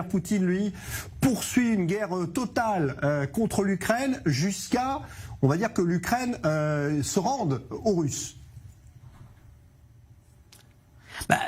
Poutine, lui, poursuit une guerre totale contre l'Ukraine jusqu'à, on va dire, que l'Ukraine se rende aux Russes.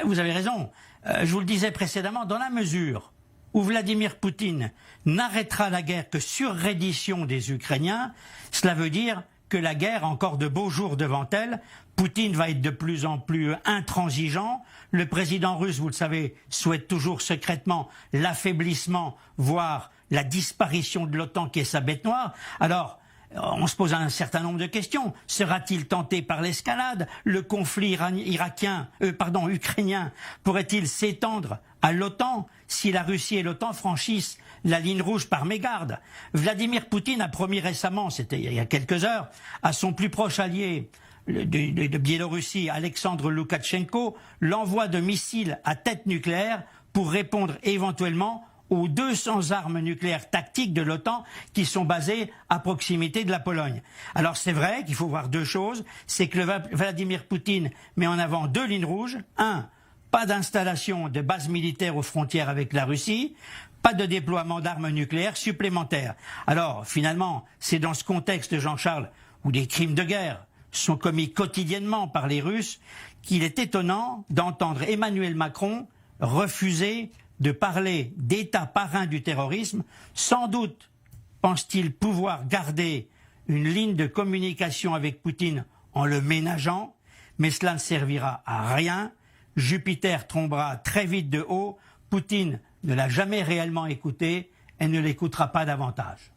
Vous avez raison. Je vous le disais précédemment, dans la mesure où Vladimir Poutine n'arrêtera la guerre que sur reddition des Ukrainiens, cela veut dire que la guerre a encore de beaux jours devant elle. Poutine va être de plus en plus intransigeant. Le président russe, vous le savez, souhaite toujours secrètement l'affaiblissement, voire la disparition de l'OTAN qui est sa bête noire. Alors, on se pose un certain nombre de questions. Sera-t-il tenté par l'escalade? Le conflit ukrainien pourrait-il s'étendre à l'OTAN si la Russie et l'OTAN franchissent la ligne rouge par mégarde? Vladimir Poutine a promis récemment, c'était il y a quelques heures, à son plus proche allié de Biélorussie, Alexandre Loukachenko, l'envoi de missiles à tête nucléaire pour répondre éventuellement aux 200 armes nucléaires tactiques de l'OTAN qui sont basées à proximité de la Pologne. Alors c'est vrai qu'il faut voir deux choses, c'est que Vladimir Poutine met en avant deux lignes rouges. Un, pas d'installation de bases militaires aux frontières avec la Russie, pas de déploiement d'armes nucléaires supplémentaires. Alors finalement, c'est dans ce contexte, Jean-Charles, où des crimes de guerre sont commis quotidiennement par les Russes, qu'il est étonnant d'entendre Emmanuel Macron refuser de parler d'État parrain du terrorisme. Sans doute pense-t-il pouvoir garder une ligne de communication avec Poutine en le ménageant, mais cela ne servira à rien. Jupiter tombera très vite de haut. Poutine ne l'a jamais réellement écouté et ne l'écoutera pas davantage.